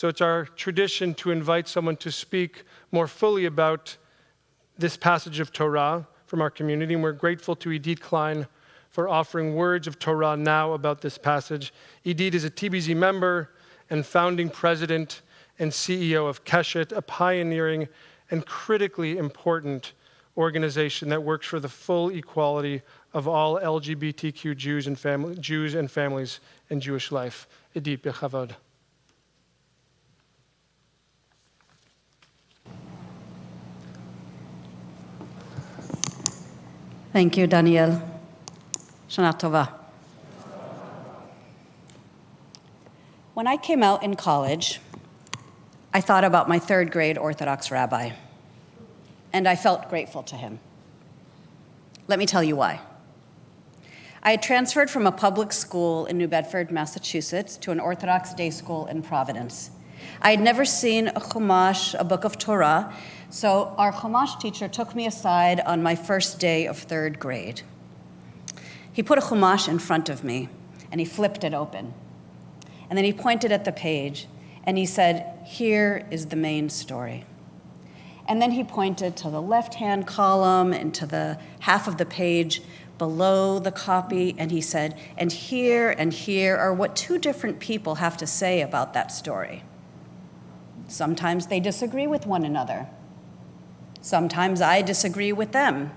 So it's our tradition to invite someone to speak more fully about this passage of Torah from our community, and we're grateful to Idit Klein for offering words of Torah now about this passage. Idit is a TBZ member and founding president and CEO of Keshet, a pioneering and critically important organization that works for the full equality of all LGBTQ Jews and families in Jewish life. Idit, bechavod. Thank you, Daniel. Shana Tova. When I came out in college, I thought about my third grade Orthodox rabbi, and I felt grateful to him. Let me tell you why. I had transferred from a public school in New Bedford, Massachusetts, to an Orthodox day school in Providence. I had never seen a Chumash, a book of Torah, so our Chumash teacher took me aside on my first day of third grade. He put a Chumash in front of me, and he flipped it open. And then he pointed at the page, and he said, "Here is the main story." And then he pointed to the left-hand column and to the half of the page below the copy, and he said, and here are what two different people have to say about that story. Sometimes they disagree with one another. Sometimes I disagree with them.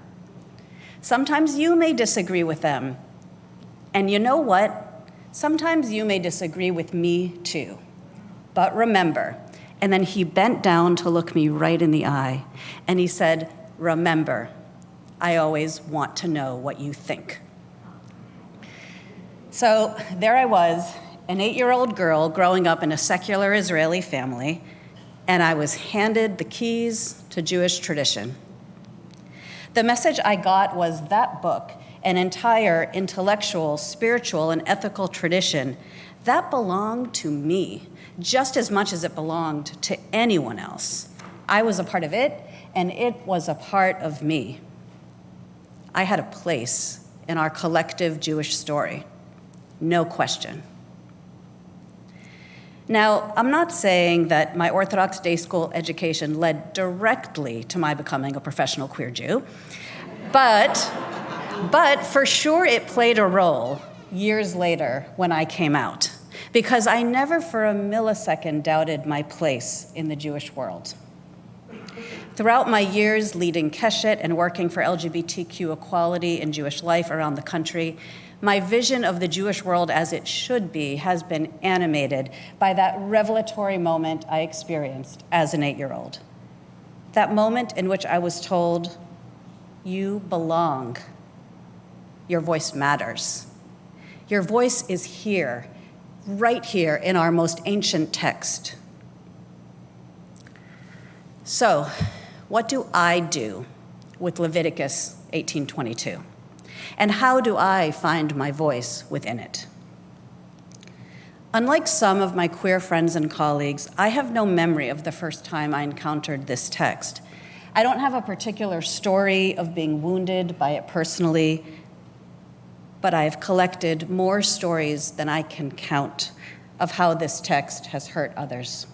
Sometimes you may disagree with them. And you know what? Sometimes you may disagree with me too. But remember, and then he bent down to look me right in the eye, and he said, remember, I always want to know what you think. So there I was, an 8-year-old girl growing up in a secular Israeli family, and I was handed the keys to Jewish tradition. The message I got was that book, an entire intellectual, spiritual, and ethical tradition, that belonged to me just as much as it belonged to anyone else. I was a part of it, and it was a part of me. I had a place in our collective Jewish story, no question. Now, I'm not saying that my Orthodox day school education led directly to my becoming a professional queer Jew, but for sure it played a role years later when I came out, because I never for a millisecond doubted my place in the Jewish world. Throughout my years leading Keshet and working for LGBTQ equality in Jewish life around the country, my vision of the Jewish world as it should be has been animated by that revelatory moment I experienced as an 8-year-old. That moment in which I was told, you belong. Your voice matters. Your voice is here, right here in our most ancient text. So, what do I do with Leviticus 18:22? And how do I find my voice within it? Unlike some of my queer friends and colleagues, I have no memory of the first time I encountered this text. I don't have a particular story of being wounded by it personally, but I have collected more stories than I can count of how this text has hurt others.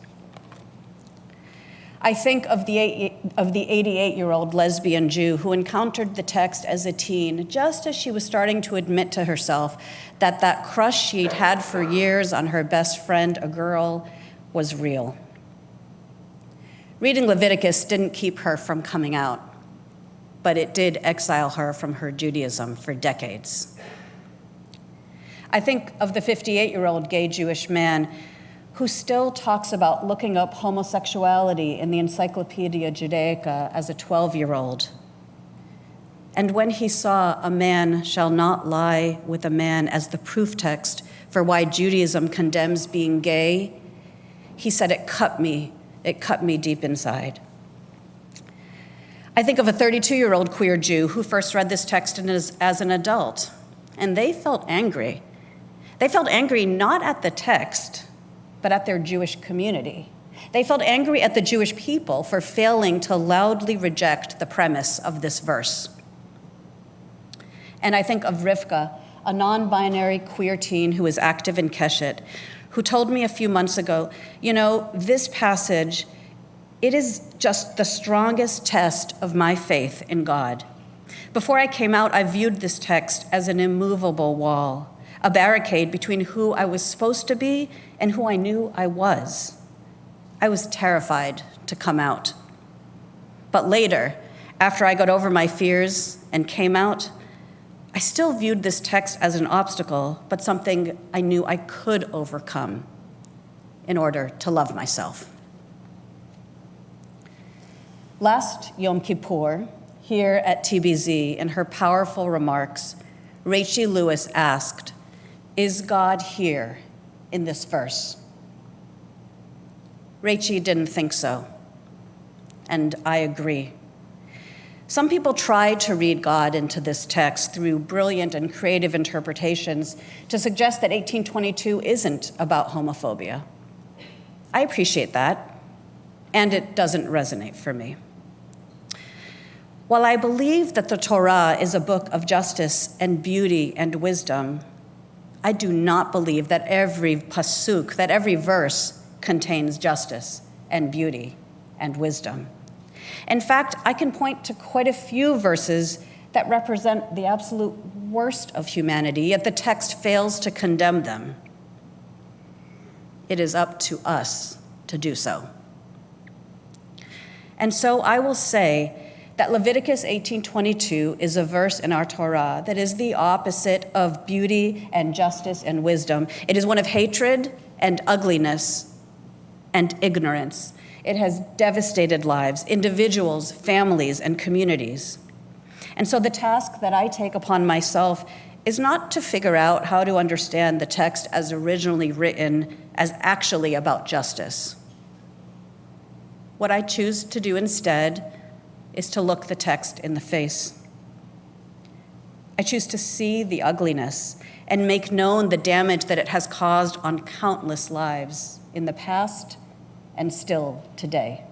I think of the 88-year-old lesbian Jew who encountered the text as a teen, just as she was starting to admit to herself that that crush she'd had for years on her best friend, a girl, was real. Reading Leviticus didn't keep her from coming out, but it did exile her from her Judaism for decades. I think of the 58-year-old gay Jewish man who still talks about looking up homosexuality in the Encyclopedia Judaica as a 12-year-old. And when he saw a man shall not lie with a man as the proof text for why Judaism condemns being gay, he said it cut me deep inside. I think of a 32-year-old queer Jew who first read this text as an adult, and they felt angry. They felt angry not at the text, but at their Jewish community. They felt angry at the Jewish people for failing to loudly reject the premise of this verse. And I think of Rivka, a non-binary queer teen who is active in Keshet, who told me a few months ago, this passage, it is just the strongest test of my faith in God. Before I came out, I viewed this text as an immovable wall, a barricade between who I was supposed to be and who I knew I was. I was terrified to come out. But later, after I got over my fears and came out, I still viewed this text as an obstacle, but something I knew I could overcome in order to love myself. Last Yom Kippur, here at TBZ, in her powerful remarks, Rachel Lewis asked, "Is God here in this verse?" Rachel didn't think so, and I agree. Some people try to read God into this text through brilliant and creative interpretations to suggest that 1822 isn't about homophobia. I appreciate that, and it doesn't resonate for me. While I believe that the Torah is a book of justice and beauty and wisdom, I do not believe that every pasuk, that every verse contains justice and beauty and wisdom. In fact, I can point to quite a few verses that represent the absolute worst of humanity, yet the text fails to condemn them. It is up to us to do so. And so I will say that Leviticus 18:22 is a verse in our Torah that is the opposite of beauty and justice and wisdom. It is one of hatred and ugliness and ignorance. It has devastated lives, individuals, families, and communities. And so the task that I take upon myself is not to figure out how to understand the text as originally written as actually about justice. What I choose to do instead is to look the text in the face. I choose to see the ugliness and make known the damage that it has caused on countless lives in the past and still today.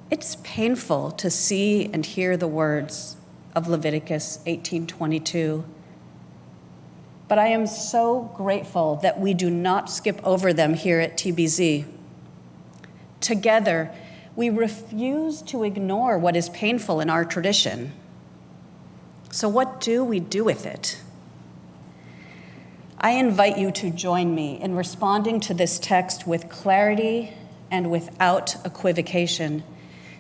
It's painful to see and hear the words of Leviticus 18:22, but I am so grateful that we do not skip over them here at TBZ. Together, we refuse to ignore what is painful in our tradition. So what do we do with it? I invite you to join me in responding to this text with clarity and without equivocation,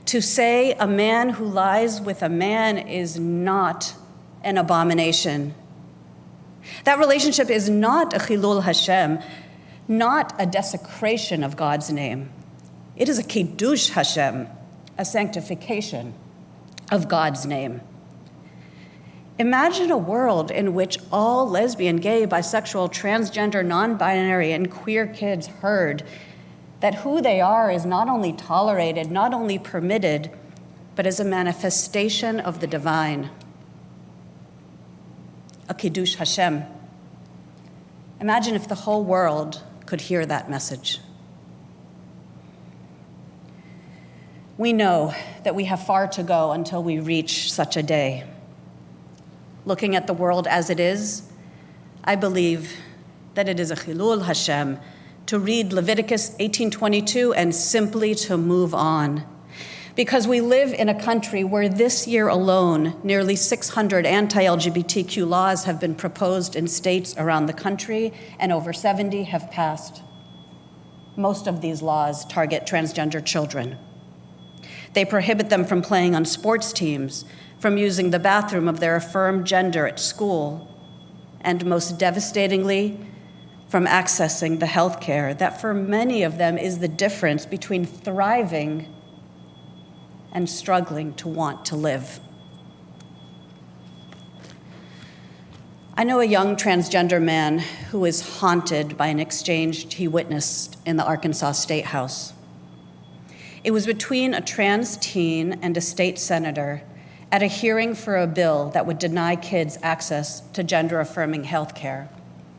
to say a man who lies with a man is not an abomination. That relationship is not a chilul Hashem, not a desecration of God's name. It is a kiddush Hashem, a sanctification of God's name. Imagine a world in which all lesbian, gay, bisexual, transgender, non-binary, and queer kids heard that who they are is not only tolerated, not only permitted, but is a manifestation of the divine. A kiddush Hashem. Imagine if the whole world could hear that message. We know that we have far to go until we reach such a day. Looking at the world as it is, I believe that it is a chilul Hashem to read Leviticus 18:22 and simply to move on. Because we live in a country where this year alone, nearly 600 anti-LGBTQ laws have been proposed in states around the country, and over 70 have passed. Most of these laws target transgender children. They prohibit them from playing on sports teams, from using the bathroom of their affirmed gender at school, and most devastatingly, from accessing the health care that for many of them is the difference between thriving and struggling to want to live. I know a young transgender man who is haunted by an exchange he witnessed in the Arkansas State House. It was between a trans teen and a state senator at a hearing for a bill that would deny kids access to gender-affirming health care,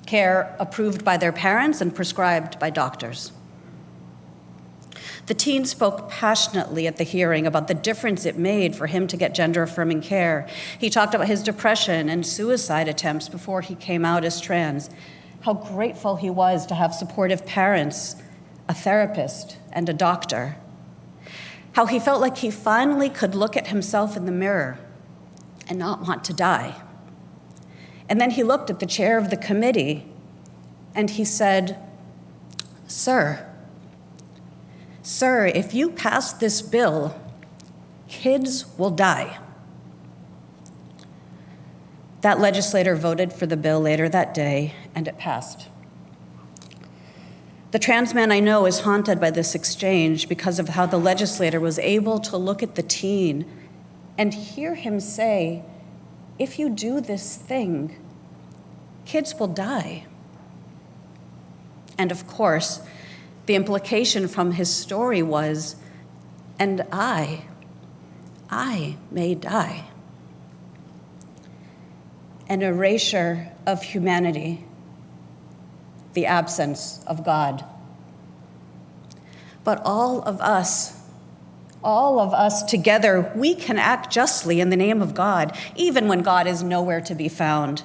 care approved by their parents and prescribed by doctors. The teen spoke passionately at the hearing about the difference it made for him to get gender-affirming care. He talked about his depression and suicide attempts before he came out as trans, how grateful he was to have supportive parents, a therapist, and a doctor. How he felt like he finally could look at himself in the mirror and not want to die. And then he looked at the chair of the committee and he said, Sir, if you pass this bill, kids will die. That legislator voted for the bill later that day, and it passed. The trans man I know is haunted by this exchange because of how the legislator was able to look at the teen and hear him say, if you do this thing, kids will die. And of course, the implication from his story was, and I may die. An erasure of humanity, the absence of God. But all of us together, we can act justly in the name of God, even when God is nowhere to be found.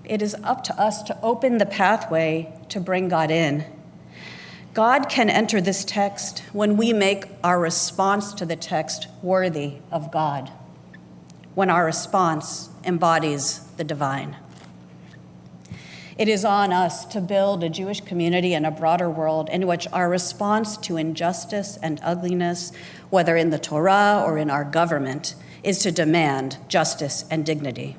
It is up to us to open the pathway to bring God in. God can enter this text when we make our response to the text worthy of God, when our response embodies the divine. It is on us to build a Jewish community and a broader world in which our response to injustice and ugliness, whether in the Torah or in our government, is to demand justice and dignity.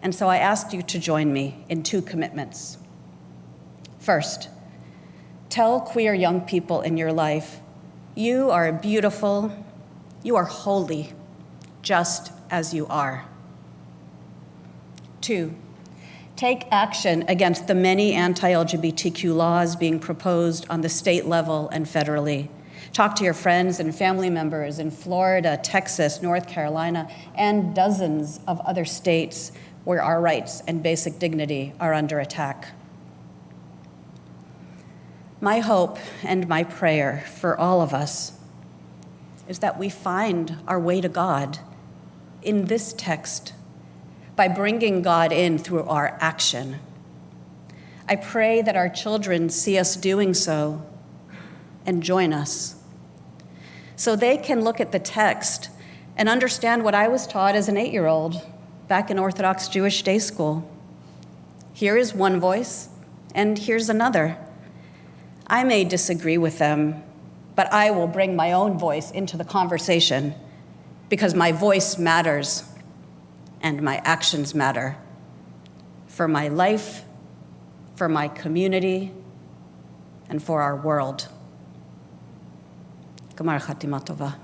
And so I ask you to join me in 2 commitments. First, tell queer young people in your life, you are beautiful, you are holy, just as you are. 2, take action against the many anti-LGBTQ laws being proposed on the state level and federally. Talk to your friends and family members in Florida, Texas, North Carolina, and dozens of other states where our rights and basic dignity are under attack. My hope and my prayer for all of us is that we find our way to God in this text by bringing God in through our action. I pray that our children see us doing so and join us, so they can look at the text and understand what I was taught as an 8-year-old back in Orthodox Jewish day school. Here is one voice, and here's another. I may disagree with them, but I will bring my own voice into the conversation because my voice matters and my actions matter for my life, for my community, and for our world. Gemar Chatima Tova.